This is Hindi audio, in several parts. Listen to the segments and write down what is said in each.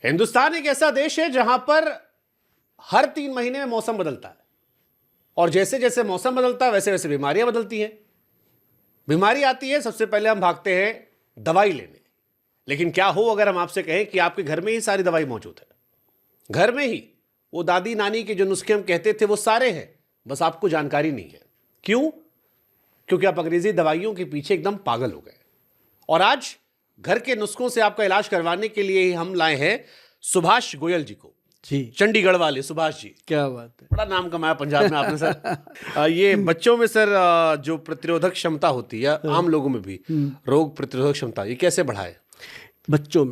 हिंदुस्तान एक ऐसा देश है जहां पर हर 3 महीने में मौसम बदलता है और जैसे जैसे मौसम बदलता है वैसे वैसे बीमारियां बदलती हैं। बीमारी आती है, सबसे पहले हम भागते हैं दवाई लेने। लेकिन क्या हो अगर हम आपसे कहें कि आपके घर में ही सारी दवाई मौजूद है, घर में ही वो दादी नानी के जो नुस्खे हम कहते थे वो सारे हैं, बस आपको जानकारी नहीं है। क्यों? क्योंकि आप अंग्रेजी दवाइयों के पीछे एकदम पागल हो गए। और आज घर के नुस्खों से आपका इलाज करवाने के लिए ही हम लाए हैं सुभाष गोयल जी को। जी, चंडीगढ़ वाले सुभाष जी, क्या बात है। बड़ा नाम कमाया पंजाब में आपने सर। ये बच्चों में सर जो प्रतिरोधक क्षमता होती है, आम लोगों में भी रोग प्रतिरोधक क्षमता, ये कैसे बढ़ाए? बच्चों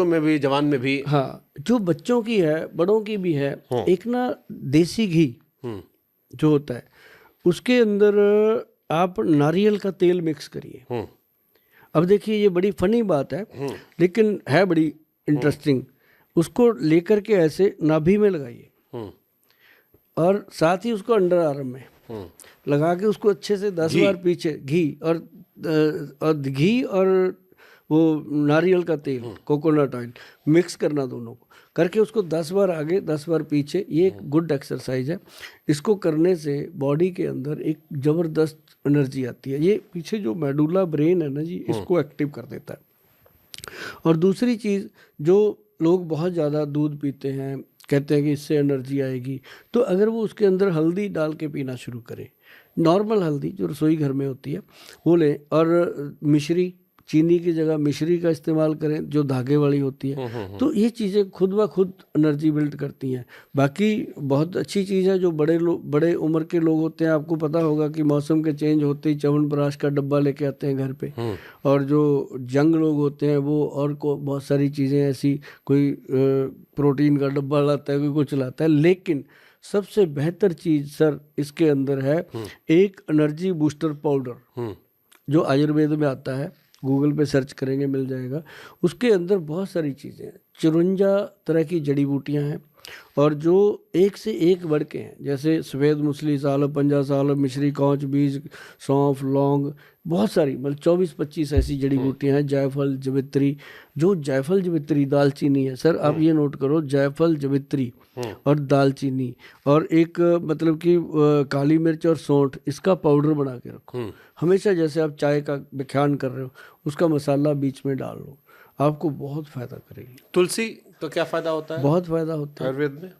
में भी, जवान में भी? हाँ, जो बच्चों की है, बड़ों की भी है। एक ना देसी घी जो होता है उसके अंदर आप नारियल का तेल मिक्स करिए। अब देखिए ये बड़ी फनी बात है लेकिन है बड़ी इंटरेस्टिंग। उसको लेकर के ऐसे नाभि में लगाइए और साथ ही उसको अंडर आर्म में लगा के उसको अच्छे से 10 बार पीछे घी और वो नारियल का तेल, कोकोनट ऑयल मिक्स करना, दोनों को करके उसको 10 बार आगे 10 बार पीछे। ये एक गुड एक्सरसाइज है। इसको करने से बॉडी के अंदर एक ज़बरदस्त एनर्जी आती है। ये पीछे जो मेडुला ब्रेन है ना जी, इसको एक्टिव कर देता है। और दूसरी चीज़, जो लोग बहुत ज़्यादा दूध पीते हैं, कहते हैं कि इससे एनर्जी आएगी, तो अगर वो उसके अंदर हल्दी डाल के पीना शुरू करें, नॉर्मल हल्दी जो रसोई घर में होती है वो लें, और मिश्री, चीनी की जगह मिश्री का इस्तेमाल करें जो धागे वाली होती है, तो ये चीज़ें खुद ब खुद एनर्जी बिल्ड करती हैं। बाकी बहुत अच्छी चीज़ है जो बड़े उम्र के लोग होते हैं, आपको पता होगा कि मौसम के चेंज होते ही च्यवनप्राश का डब्बा लेके आते हैं घर पे। और जो यंग लोग होते हैं वो और को बहुत सारी चीज़ें ऐसी, कोई प्रोटीन का डब्बा लाता है, कोई कुछ लाता है। लेकिन सबसे बेहतर चीज़ सर इसके अंदर है एक एनर्जी बूस्टर पाउडर जो आयुर्वेद में आता है। गूगल पे सर्च करेंगे मिल जाएगा। उसके अंदर बहुत सारी चीज़ें हैं, 54 तरह की जड़ी बूटियां हैं और जो एक से एक बढ़ के हैं, जैसे सफ़ेद मूसली, सालब, पंजा सालब, मिश्री, कौच बीज, सौंफ, लौंग, बहुत सारी, मतलब 24-25 ऐसी जड़ी बूटियां हैं। जायफल, जवित्री, जो जायफल, जवित्री, दालचीनी है सर, आप ये नोट करो, जायफल, जवित्री और दालचीनी, और एक मतलब कि काली मिर्च और सौंठ, इसका पाउडर बना के रखो हमेशा। जैसे आप चाय का व्याख्यान कर रहे हो, उसका मसाला बीच में डाल लो, आपको बहुत फ़ायदा करेगी। तुलसी तो क्या फायदा होता है? बहुत फ़ायदा होता है आयुर्वेद में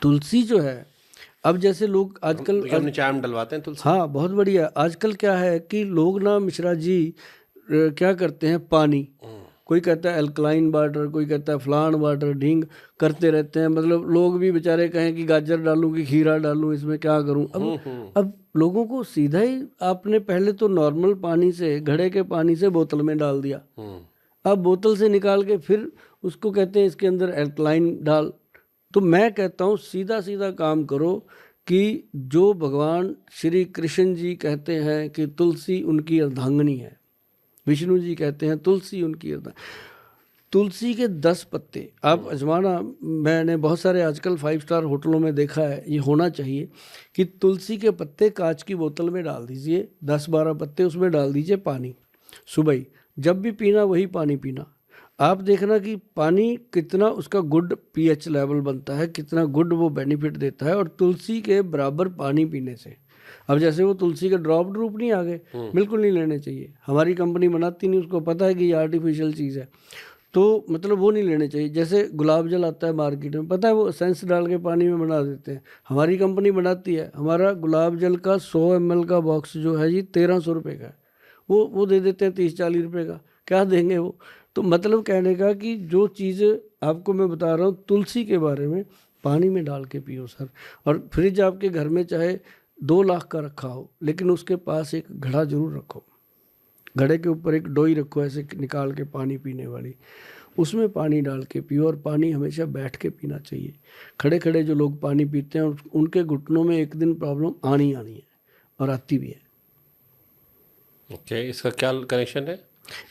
तुलसी जो है। अब जैसे लोग आजकल अपने चाय में डलवाते हैं तुलसी। हाँ, बहुत बढ़िया। आजकल क्या है कि लोग ना मिश्रा जी क्या करते हैं, पानी, कोई कहता है अल्कलाइन वाटर, कोई कहता है फलान वाटर, ढींग करते रहते हैं। मतलब लोग भी बेचारे कहें कि गाजर डालूं कि खीरा डालूं, इसमें क्या करूं। अब लोगों को सीधा ही आपने पहले तो नॉर्मल पानी से, घड़े के पानी से बोतल में डाल दिया, अब बोतल से निकाल के फिर उसको कहते हैं इसके अंदर अल्कलाइन डाल। तो मैं कहता हूँ सीधा सीधा काम करो कि जो भगवान श्री कृष्ण जी कहते हैं कि तुलसी उनकी अर्धांगिनी है, विष्णु जी कहते हैं तुलसी उनकी तुलसी के 10 पत्ते आप अजमाना। मैंने बहुत सारे आजकल 5 स्टार होटलों में देखा है, ये होना चाहिए कि तुलसी के पत्ते कांच की बोतल में डाल दीजिए, 10-12 पत्ते उसमें डाल दीजिए, पानी सुबह ही जब भी पीना वही पानी पीना। आप देखना कि पानी कितना उसका गुड पीएच लेवल बनता है, कितना गुड वो बेनिफिट देता है। और तुलसी के बराबर पानी पीने से, अब जैसे वो तुलसी के ड्रॉप नहीं आ गए, बिल्कुल नहीं लेने चाहिए। हमारी कंपनी बनाती नहीं, उसको पता है कि ये आर्टिफिशियल चीज़ है, तो मतलब वो नहीं लेने चाहिए। जैसे गुलाब जल आता है मार्केट में, पता है वो एसेंस डाल के पानी में बना देते हैं, हमारी कंपनी बनाती है। हमारा गुलाब जल का 100 ml का बॉक्स जो है जी 1300 रुपये का है, वो दे देते हैं 30-40 रुपये का, क्या देंगे वो। तो मतलब कहने का कि जो चीज़ आपको मैं बता रहा हूँ तुलसी के बारे में, पानी में डाल के पियो सर। और फ्रिज आपके घर में चाहे 2 लाख का रखा हो, लेकिन उसके पास एक घड़ा जरूर रखो, घड़े के ऊपर एक डोई रखो ऐसे निकाल के पानी पीने वाली, उसमें पानी डाल के पियो। और पानी हमेशा बैठ के पीना चाहिए। खड़े खड़े जो लोग पानी पीते हैं उनके घुटनों में एक दिन प्रॉब्लम आनी है, और आती भी है। ओके, इसका क्या कनेक्शन है?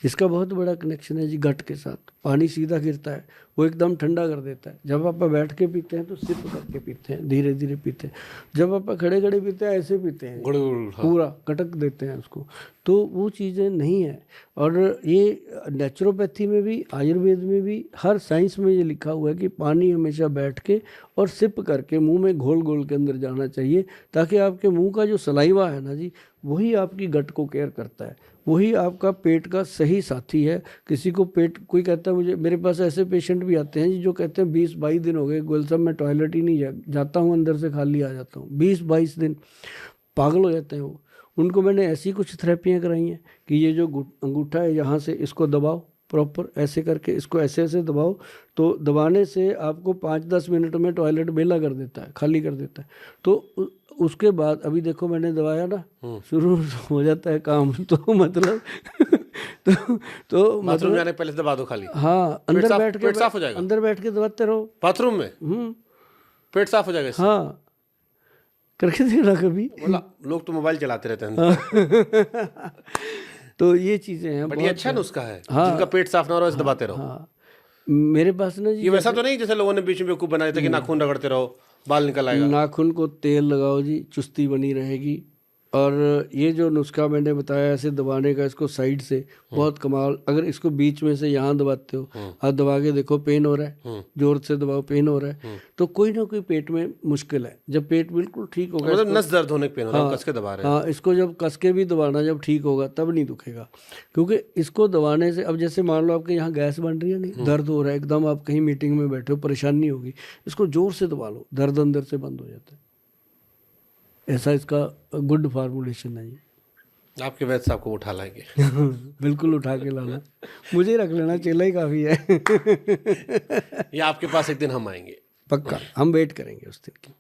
इसका बहुत बड़ा कनेक्शन है जी गट के साथ। पानी सीधा गिरता है, वो एकदम ठंडा कर देता है। जब आप बैठ के पीते हैं तो सिप करके पीते हैं, धीरे धीरे पीते हैं। जब आप खड़े खड़े पीते हैं ऐसे पीते हैं, गुड़ हाँ। पूरा कटक देते हैं उसको। तो वो चीज़ें नहीं है। और ये नेचुरोपैथी में भी, आयुर्वेद में भी, हर साइंस में ये लिखा हुआ है कि पानी हमेशा बैठ के और सिप करके मुंह में घोल घोल के अंदर जाना चाहिए, ताकि आपके मुंह का जो सलाइवा है ना जी, वही आपकी गट को केयर करता है, वही आपका पेट का सही साथी है। किसी को पेट, कोई कहता है मुझे, मेरे पास ऐसे पेशेंट भी आते हैं जी जो कहते हैं 20-22 दिन हो गए गोयल साहब मैं टॉयलेट ही नहीं जाता हूँ, अंदर से खाली आ जाता हूँ। 20-22 दिन, पागल हो जाते हैं वो। उनको मैंने ऐसी कुछ थेरेपियाँ कराई हैं कि ये जो अंगूठा है यहाँ से इसको दबाओ, प्रॉपर ऐसे करके इसको ऐसे ऐसे दबाओ, तो दबाने से आपको 5-10 मिनट में टॉयलेट बेला कर देता है, खाली कर देता है। तो उसके बाद अभी देखो मैंने दबाया ना, शुरू हो जाता है काम। तो मतलब तो बाथरूम जाने पहले से दबा दो खाली। हाँ, अंदर बैठ के, पेट साफ हो जाएगा, अंदर बैठ के दबाते रहो बाथरूम में, पेट साफ हो जाएगा इससे। हाँ, करके देखना कभी। बोला लोग तो मोबाइल चलाते रहते हैं। तो ये चीजें हैं, बट ये अच्छा नुस्खा है। हाँ, जिनका पेट साफ ना हो रहा है ऐसे दबाते रहो। हाँ, मेरे पास ना जी, ये वैसा तो नहीं जैसे लोगों ने बीच में बेवकूफ बनाया था कि नाखून रगड़ते रहो बाल निकल आएगा। नाखून को तेल लगाओ जी, चुस्ती बनी रहेगी। और ये जो नुस्खा मैंने बताया ऐसे दबाने का, इसको साइड से, बहुत कमाल। अगर इसको बीच में से यहाँ दबाते हो, आप दबा के देखो पेन हो रहा है, जोर से दबाओ पेन हो रहा है, तो कोई ना कोई पेट में मुश्किल है। जब पेट बिल्कुल ठीक होगा, मतलब नस दर्द होने के पेन हो रहा है, कस के दबा रहे हैं। हाँ, इसको जब कस के भी दबाना, जब ठीक होगा तब नहीं दुखेगा। क्योंकि इसको दबाने से, अब जैसे मान लो आपके यहाँ गैस बन रही है, नहीं दर्द हो रहा है एकदम, आप कहीं मीटिंग में बैठे हो, परेशानी होगी, इसको जोर से दबा लो, दर्द अंदर से बंद हो जाता है। ऐसा इसका गुड फार्मूलेशन है ये। आपके वैद्य साहब को उठा लाएंगे। बिल्कुल उठा के लाना, मुझे रख लेना, चेला ही काफ़ी है। या आपके पास एक दिन हम आएंगे, पक्का हम वेट करेंगे उस दिन की।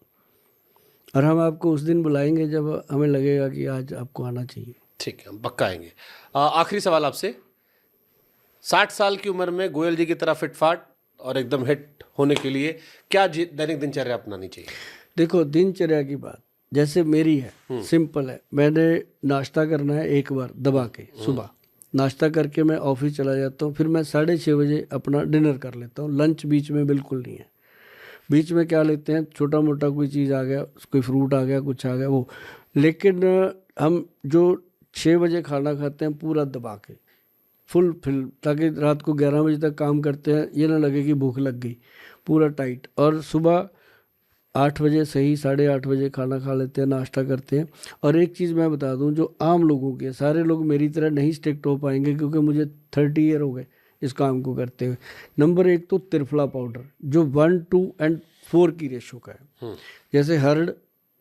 और हम आपको उस दिन बुलाएंगे जब हमें लगेगा कि आज आपको आना चाहिए। ठीक है, हम पक्का आएंगे। आखिरी सवाल आपसे, 60 साल की उम्र में गोयल जी की तरह फिटफाट और एकदम हिट होने के लिए क्या दैनिक दिनचर्या अपनानी चाहिए? देखो, दिनचर्या की बात जैसे मेरी है, सिंपल है। मैंने नाश्ता करना है एक बार दबा के, सुबह नाश्ता करके मैं ऑफिस चला जाता हूँ, फिर मैं 6:30 बजे अपना डिनर कर लेता हूँ। लंच बीच में बिल्कुल नहीं है। बीच में क्या लेते हैं, छोटा मोटा कोई चीज़ आ गया, कोई फ्रूट आ गया, कुछ आ गया वो। लेकिन हम जो 6 बजे खाना खाते हैं पूरा दबा के, फुल फिल, ताकि रात को 11 बजे तक काम करते हैं, ये ना लगे कि भूख लग गई, पूरा टाइट। और सुबह 8 बजे सही, 8:30 बजे खाना खा लेते हैं, नाश्ता करते हैं। और एक चीज़ मैं बता दूं, जो आम लोगों के, सारे लोग मेरी तरह नहीं स्ट्रिक्ट हो पाएंगे, क्योंकि मुझे 30 ईयर हो गए इस काम को करते हुए। नंबर 1 तो त्रिफला पाउडर, जो 1, 2 और 4 की रेशो का है। जैसे हर्ड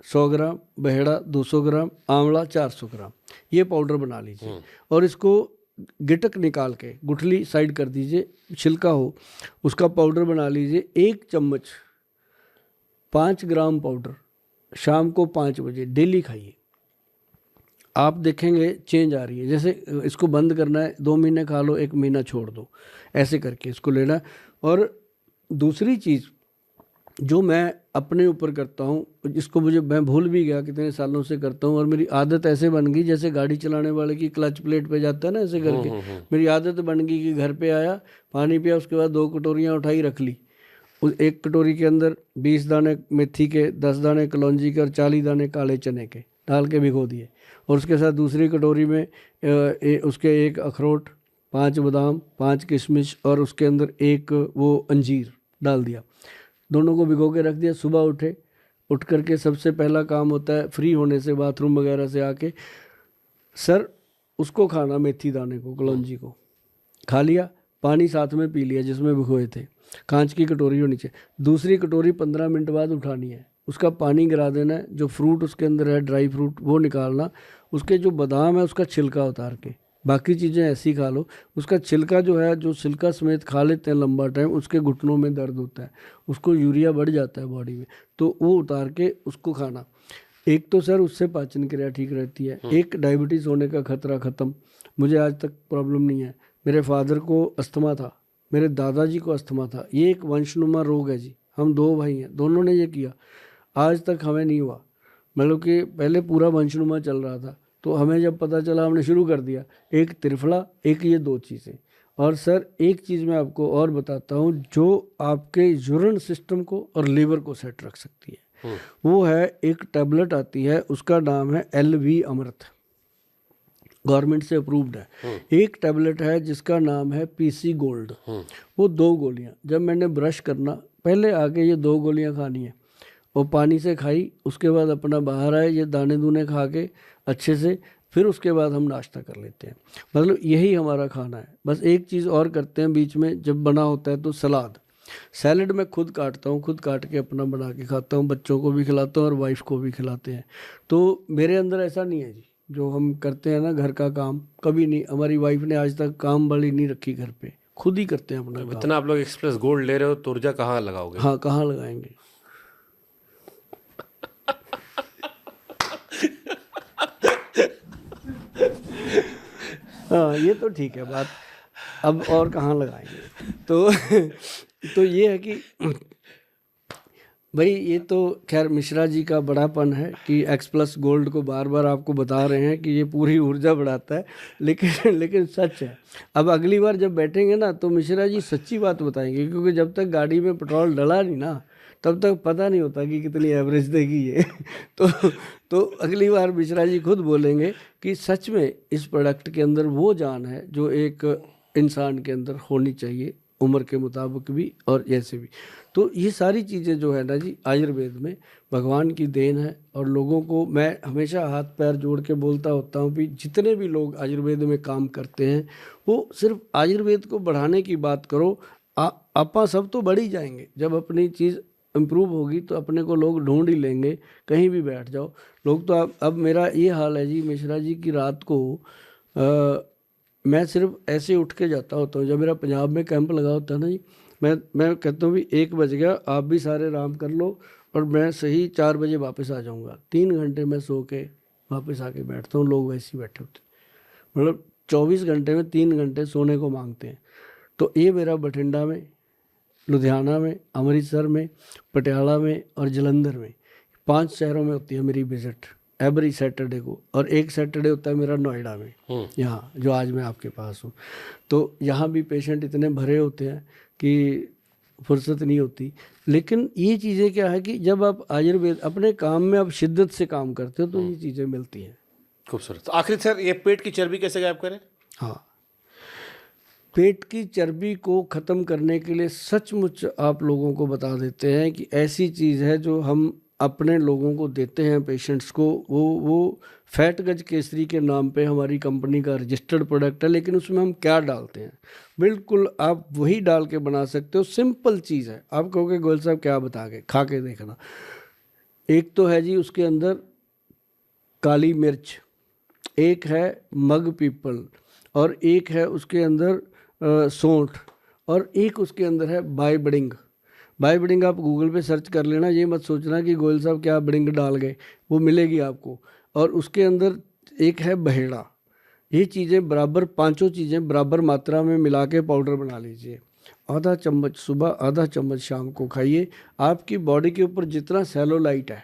100 ग्राम, बहेड़ा 200 ग्राम, आंवला 400 ग्राम, ये पाउडर बना लीजिए। और इसको गिटक निकाल के गुठली साइड कर दीजिए, छिलका हो उसका पाउडर बना लीजिए। 1 चम्मच 5 ग्राम पाउडर शाम को 5 बजे डेली खाइए, आप देखेंगे चेंज आ रही है। जैसे इसको बंद करना है, 2 महीने खा लो, 1 महीना छोड़ दो, ऐसे करके इसको लेना। और दूसरी चीज़ जो मैं अपने ऊपर करता हूँ, जिसको मैं भूल भी गया, कितने सालों से करता हूँ, और मेरी आदत ऐसे बन गई, जैसे गाड़ी चलाने वाले की क्लच प्लेट पे जाता है ना, ऐसे करके मेरी आदत बन गई कि घर पे आया, पानी पिया, उसके बाद 2 कटोरियाँ उठाई रख ली। उस 1 कटोरी के अंदर 20 दाने मेथी के, 10 दाने कलौंजी के और 40 दाने काले चने के डाल के भिगो दिए। और उसके साथ दूसरी कटोरी में उसके 1 अखरोट, 5 बादाम, 5 किशमिश और उसके अंदर 1 वो अंजीर डाल दिया। दोनों को भिगो के रख दिया। सुबह उठ करके सबसे पहला काम होता है, फ्री होने से बाथरूम वगैरह से आके, सर उसको खाना, मेथी दाने को, कलौंजी को खा लिया, पानी साथ में पी लिया जिसमें भिगोए थे। कांच की कटोरी होनी चाहिए। दूसरी कटोरी 15 मिनट बाद उठानी है, उसका पानी गिरा देना है, जो फ्रूट उसके अंदर है, ड्राई फ्रूट, वो निकालना, उसके जो बादाम है उसका छिलका उतार के, बाकी चीज़ें ऐसी खा लो। उसका छिलका जो है, जो छिलका समेत खा लेते हैं लंबा टाइम, उसके घुटनों में दर्द होता है, उसको यूरिया बढ़ जाता है बॉडी में, तो वो उतार के उसको खाना। एक तो सर उससे पाचन क्रिया ठीक रहती है, एक डायबिटीज़ होने का खतरा ख़त्म। मुझे आज तक प्रॉब्लम नहीं है। मेरे फादर को अस्थमा था, मेरे दादाजी को अस्थमा था, ये एक वंशनुमा रोग है जी। हम 2 भाई हैं, दोनों ने ये किया, आज तक हमें नहीं हुआ। मतलब कि पहले पूरा वंशनुमा चल रहा था, तो हमें जब पता चला हमने शुरू कर दिया, एक त्रिफला, एक ये 2 चीज़ें। और सर एक चीज़ मैं आपको और बताता हूँ जो आपके यूरिन सिस्टम को और लीवर को सेट रख सकती है, वो है एक टैबलेट आती है, उसका नाम है LV अमृत, गवर्नमेंट से अप्रूव्ड है। एक टैबलेट है जिसका नाम है PC गोल्ड, वो 2 गोलियां, जब मैंने ब्रश करना पहले आके ये 2 गोलियां खानी है, वो पानी से खाई, उसके बाद अपना बाहर आए, ये दाने दूने खा के अच्छे से, फिर उसके बाद हम नाश्ता कर लेते हैं। मतलब यही हमारा खाना है। बस एक चीज़ और करते हैं बीच में, जब बना होता है तो सलाद, सैलड मैं खुद काटता हूँ, खुद काट के अपना बना के खाता हूँ, बच्चों को भी खिलाता हूँ और वाइफ को भी खिलाते हैं। तो मेरे अंदर ऐसा नहीं है जी, जो हम करते हैं ना घर का काम, कभी नहीं, हमारी वाइफ ने आज तक काम वाली नहीं रखी घर पे, खुद ही करते हैं अपना काम। इतना आप लोग एक्सप्रेस गोल्ड ले रहे हो तो ऊर्जा कहाँ लगाओगे? हाँ, कहाँ लगाएंगे? हाँ, ये तो ठीक है बात, अब और कहाँ लगाएंगे? तो ये है कि भाई ये तो खैर मिश्रा जी का बड़ापन है कि X+ गोल्ड को बार बार आपको बता रहे हैं कि ये पूरी ऊर्जा बढ़ाता है, लेकिन सच है। अब अगली बार जब बैठेंगे ना तो मिश्रा जी सच्ची बात बताएंगे, क्योंकि जब तक गाड़ी में पेट्रोल डला नहीं ना तब तक पता नहीं होता कि कितनी एवरेज देगी ये। तो अगली बार मिश्रा जी खुद बोलेंगे कि सच में इस प्रोडक्ट के अंदर वो जान है जो एक इंसान के अंदर होनी चाहिए, उम्र के मुताबिक भी और ऐसे भी। तो ये सारी चीज़ें जो है ना जी आयुर्वेद में भगवान की देन है। और लोगों को मैं हमेशा हाथ पैर जोड़ के बोलता होता हूँ कि जितने भी लोग आयुर्वेद में काम करते हैं वो सिर्फ आयुर्वेद को बढ़ाने की बात करो, आपा सब तो बढ़ ही जाएंगे। जब अपनी चीज़ इम्प्रूव होगी तो अपने को लोग ढूंढ ही लेंगे, कहीं भी बैठ जाओ लोग। तो अब मेरा ये हाल है जी मिश्रा जी की रात को मैं सिर्फ ऐसे उठ के जाता होता हूँ, जब मेरा पंजाब में कैंप लगा होता है ना जी, मैं कहता हूँ भी 1 बज गया, आप भी सारे आराम कर लो और मैं सही 4 बजे वापस आ जाऊँगा। 3 घंटे मैं सो के वापस आके बैठता हूँ, लोग वैसे ही बैठे होते हैं। मतलब 24 घंटे में 3 घंटे सोने को मांगते हैं। तो ये मेरा बठिंडा में, लुधियाना में, अमृतसर में, पटियाला में और जलंधर में 5 शहरों में होती है मेरी विजिट एवरी सैटरडे को। और एक सैटरडे होता है मेरा नोएडा में, यहाँ जो आज मैं आपके पास हूँ। तो यहाँ भी पेशेंट इतने भरे होते हैं कि फुर्सत नहीं होती। लेकिन ये चीज़ें क्या है कि जब आप आयुर्वेद अपने काम में आप शिद्दत से काम करते हो तो ये चीज़ें मिलती हैं। खूबसूरत। तो आखिरी सर, ये पेट की चर्बी कैसे गायब करें? हाँ, पेट की चर्बी को ख़त्म करने के लिए सचमुच आप लोगों को बता देते हैं कि ऐसी चीज़ है जो हम अपने लोगों को देते हैं पेशेंट्स को, वो फैट गज केसरी के नाम पे हमारी कंपनी का रजिस्टर्ड प्रोडक्ट है। लेकिन उसमें हम क्या डालते हैं, बिल्कुल आप वही डाल के बना सकते हो। सिंपल चीज़ है। आप कहोगे गोयल साहब क्या बता के, खा के देखना। एक तो है जी उसके अंदर काली मिर्च, एक है मग पीपल, और एक है उसके अंदर सौंठ, और एक उसके अंदर है बाई बडिंग। बाई बडिंग आप गूगल पे सर्च कर लेना, ये मत सोचना कि गोयल साहब क्या बडिंग डाल गए, वो मिलेगी आपको। और उसके अंदर एक है बहेड़ा। ये चीज़ें बराबर, 5 चीज़ें बराबर मात्रा में मिला के पाउडर बना लीजिए। आधा चम्मच सुबह, आधा चम्मच शाम को खाइए। आपकी बॉडी के ऊपर जितना सेलुलाइट है,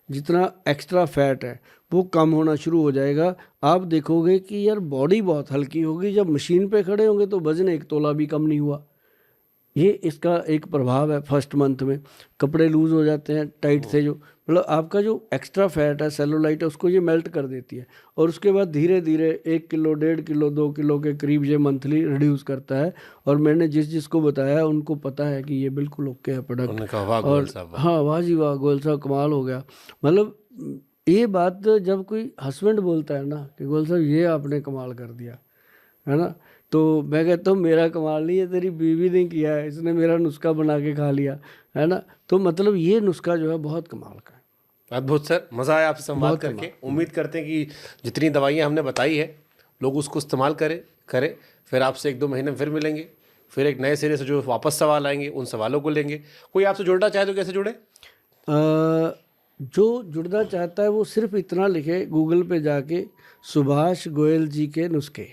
जितना एक्स्ट्रा फैट है, वो कम होना शुरू हो जाएगा। आप देखोगे कि यार बॉडी बहुत हल्की होगी। जब मशीन पे खड़े होंगे तो वजन 1 तोला भी कम नहीं हुआ। ये इसका एक प्रभाव है। फर्स्ट मंथ में कपड़े लूज़ हो जाते हैं टाइट से, जो मतलब आपका जो एक्स्ट्रा फैट है, सेलुलाइट है, उसको ये मेल्ट कर देती है। और उसके बाद धीरे धीरे 1 किलो, 1.5 किलो, 2 किलो के करीब ये मंथली रिड्यूस करता है। और मैंने जिसको बताया उनको पता है कि ये बिल्कुल ओके है प्रोडक्ट। और हाँ, वाह जी वाह, गोयल साहब कमाल हो गया। मतलब ये बात जब कोई हस्बैंड बोलता है ना कि गोयल साहब ये आपने कमाल कर दिया, है ना, तो मैं कहता हूँ मेरा कमाल नहीं है, तेरी बीवी ने किया है, इसने मेरा नुस्खा बना के खा लिया, है ना। तो मतलब ये नुस्खा जो है बहुत कमाल का है। अद्भुत सर, मज़ा आया आपसे संवाद करके। उम्मीद करते हैं कि जितनी दवाइयाँ हमने बताई है लोग उसको इस्तेमाल करें। फिर आपसे 1-2 महीने में फिर मिलेंगे, फिर एक नए सिरे से जो वापस सवाल आएंगे उन सवालों को लेंगे। कोई आपसे जुड़ना चाहे तो कैसे जुड़े? जो जुड़ना चाहता है वो सिर्फ इतना लिखे गूगल पे जाके सुभाष गोयल जी के नुस्खे,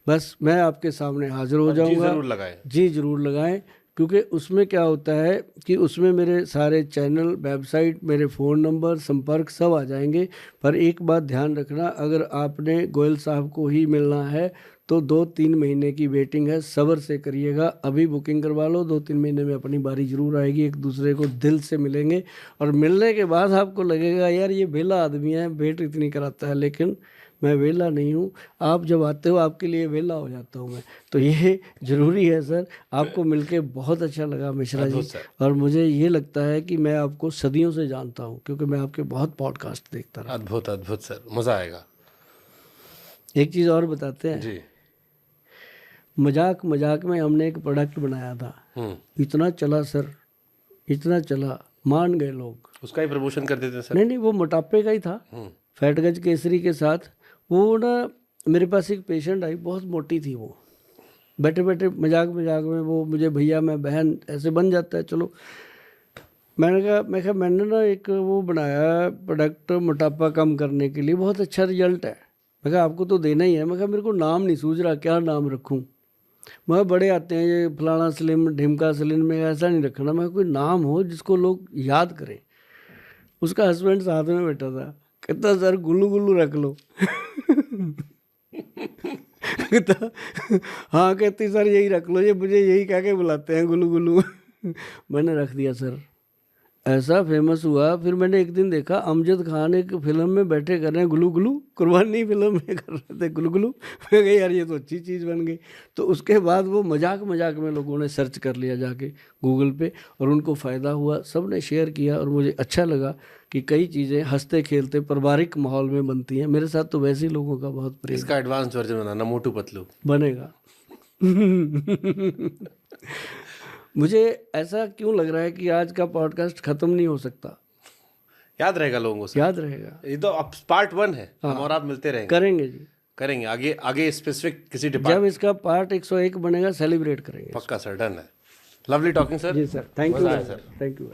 बस मैं आपके सामने हाजिर हो जाऊंगा। ज़रूर लगाएं। जी ज़रूर लगाएं, क्योंकि उसमें क्या होता है कि उसमें मेरे सारे चैनल, वेबसाइट, मेरे फ़ोन नंबर, संपर्क सब आ जाएंगे। पर एक बात ध्यान रखना, अगर आपने गोयल साहब को ही मिलना है तो 2-3 महीने की वेटिंग है, सब्र से करिएगा। अभी बुकिंग करवा लो, 2-3 महीने में अपनी बारी ज़रूर आएगी। एक दूसरे को दिल से मिलेंगे और मिलने के बाद आपको लगेगा यार ये वेला आदमी है, वेट इतनी कराता है, लेकिन मैं वेला नहीं हूँ। आप जब आते हो आपके लिए वेला हो जाता हूँ मैं, तो ये ज़रूरी है सर। आपको मिलके बहुत अच्छा लगा मिश्रा जी, और मुझे ये लगता है कि मैं आपको सदियों से जानता हूँ, क्योंकि मैं आपके बहुत पॉडकास्ट देखता रहा। अद्भुत अद्भुत सर, मज़ा आएगा। एक चीज़ और बताते हैं जी। मजाक मजाक में हमने एक प्रोडक्ट बनाया था, इतना चला सर, इतना चला, मान गए लोग। उसका ही प्रमोशन कर देते हैं सर। नहीं, वो मोटापे का ही था, फैटगज केसरी के साथ। वो ना मेरे पास एक पेशेंट आई, बहुत मोटी थी वो, बैठे बैठे मजाक मजाक में वो मुझे भैया, मैं बहन, ऐसे बन जाता है। चलो मैंने कहा मैंने ना एक वो बनाया प्रोडक्ट मोटापा कम करने के लिए, बहुत अच्छा रिजल्ट है। मैं कहा आपको तो देना ही है। मैं कहा मेरे को नाम नहीं सूझ रहा, क्या नाम रखूं। मैं बड़े आते हैं ये फलाना स्लिम, ढिमका स्लिम, में ऐसा नहीं रखना। मैं कोई नाम हो जिसको लोग याद करें। उसका हस्बैंड साथ में बैठा था, कहता सर गुल्लू गुल्लू रख लो। कहता हाँ, कहती सर यही रख लो, ये मुझे यही कह के बुलाते हैं गुल्लू गुल्लू। मैंने रख दिया सर, ऐसा फेमस हुआ। फिर मैंने एक दिन देखा अमजद खान एक फिल्म में बैठे कर रहे हैं गुल्लू गुल्लू, कुर्बानी फिल्म में कर रहे थे गुल्लू गुल्लू। मैं कहा यार ये तो अच्छी चीज़ बन गई। तो उसके बाद वो मजाक मजाक में लोगों ने सर्च कर लिया जाके गूगल पे, और उनको फ़ायदा हुआ, सब ने शेयर किया, और मुझे अच्छा लगा कि कई चीज़ें हंसते खेलते पारिवारिक माहौल में बनती हैं। मेरे साथ तो वैसे ही लोगों का बहुत प्रेम। इसका एडवांस वर्जन बनाना, मोटू पतलू बनेगा। मुझे ऐसा क्यों लग रहा है कि आज का पॉडकास्ट खत्म नहीं हो सकता। याद रहेगा लोगों से, याद रहेगा। ये तो अब पार्ट 1 है। हम और आप मिलते रहेंगे, करेंगे जी, करेंगे आगे आगे स्पेसिफिक किसी जब डिपार्टमेंट। इसका पार्ट 101 बनेगा सेलिब्रेट करेंगे। पक्का सर, डन है। Lovely talking sir. जी सर, थैंक यू मज़ा आया सर। Thank you.